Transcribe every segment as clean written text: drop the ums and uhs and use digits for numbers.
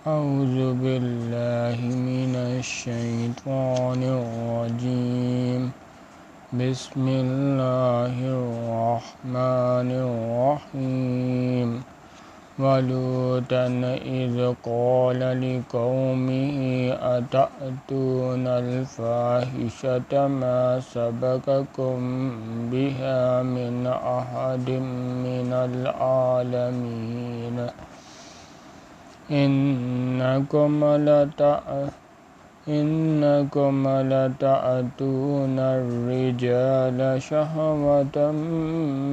أعوذ بالله من الشيطان الرجيم بسم الله الرحمن الرحيم ولوطا إذ قال لقومه أتأتون الفاحشة ما سبقكم بها من أحد من العالمين إنكم لتأتون الرجال شهوة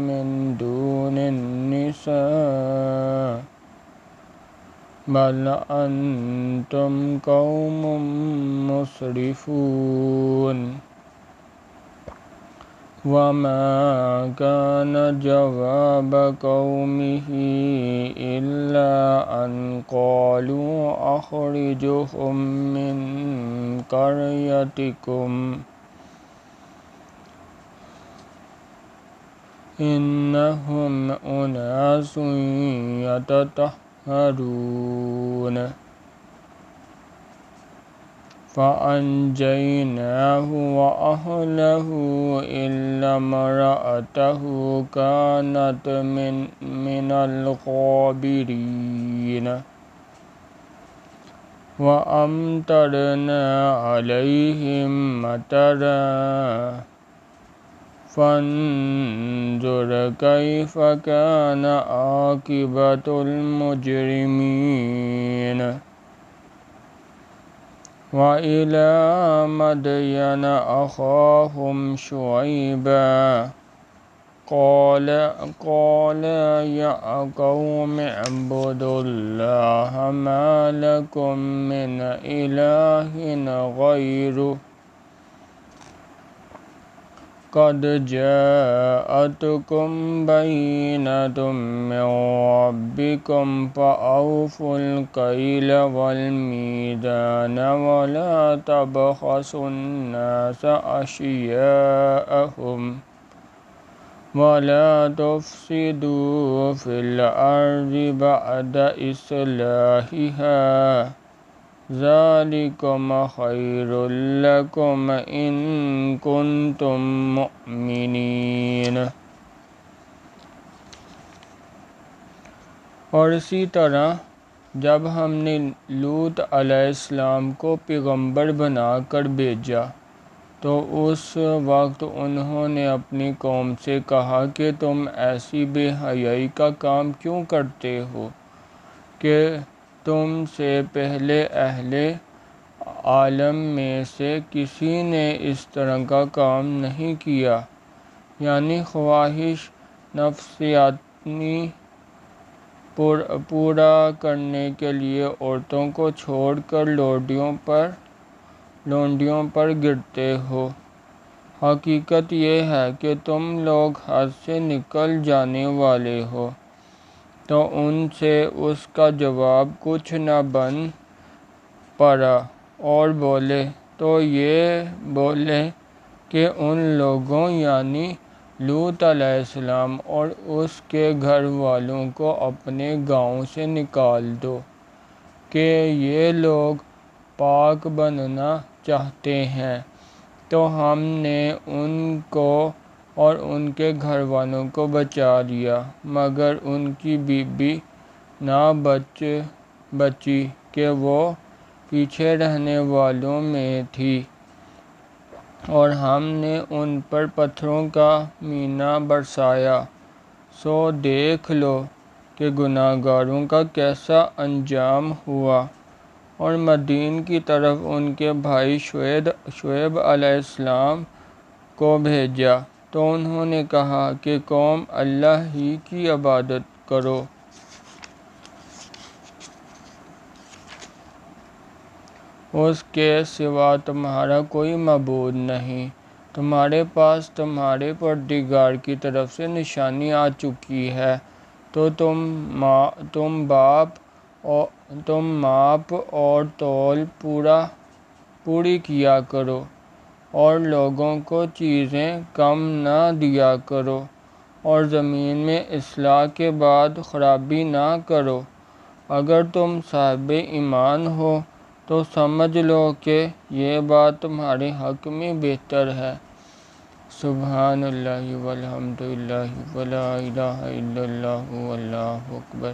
من دون النساء بل أنتم قوم مسرفون وما كان جواب قومه إلا أن قالوا أخرجوهم من قريتكم إنهم أناس يتطهرون فأنجيناه وأهله إلا امرأته كانت من الغابرين وأمطرنا عليهم مطرا فانظر كيف كان عاقبة المجرمين وإلى مدين أخاهم شعيبا قال يا قوم اعبدوا الله ما لكم من إله غيره قد جاءتكم بينة من ربكم فأوفوا الكيل والميزان ولا تبخسوا الناس أشياءهم ولا تفسدوا في الأرض بعد إصلاحها ذلكم خير لكم إن كنتم مؤمنين۔ اور اسی طرح جب ہم نے لوط علیہ السلام کو پیغمبر بنا کر بھیجا تو اس وقت انہوں نے اپنی قوم سے کہا کہ تم ایسی بے حیائی کا کام کیوں کرتے ہو کہ تم سے پہلے اہل عالم میں سے کسی نے اس طرح کا کام نہیں کیا، یعنی خواہش نفسانی پورا کرنے کے لیے عورتوں کو چھوڑ کر لونڈیوں پر گرتے ہو۔ حقیقت یہ ہے کہ تم لوگ حد سے نکل جانے والے ہو۔ تو ان سے اس کا جواب کچھ نہ بن پڑا اور بولے تو یہ بولے کہ ان لوگوں یعنی لوط علیہ السلام اور اس کے گھر والوں کو اپنے گاؤں سے نکال دو کہ یہ لوگ پاک بننا چاہتے ہیں۔ تو ہم نے ان کو اور ان کے گھر والوں کو بچا لیا مگر ان کی بیوی نہ بچی کہ وہ پیچھے رہنے والوں میں تھی، اور ہم نے ان پر پتھروں کا مینہ برسایا۔ سو دیکھ لو کہ گناہگاروں کا کیسا انجام ہوا۔ اور مدین کی طرف ان کے بھائی شعیب علیہ السلام کو بھیجا تو انہوں نے کہا کہ قوم اللہ ہی کی عبادت کرو، اس کے سوا تمہارا کوئی معبود نہیں، تمہارے پاس تمہارے پروردگار کی طرف سے نشانی آ چکی ہے، تو تم ماپ اور تول پوری کیا کرو اور لوگوں کو چیزیں کم نہ دیا کرو اور زمین میں اصلاح کے بعد خرابی نہ کرو۔ اگر تم صاحب ایمان ہو تو سمجھ لو کہ یہ بات تمہارے حق میں بہتر ہے۔ سبحان اللہ والحمد للہ ولا الہ الا اللہ واللہ اکبر۔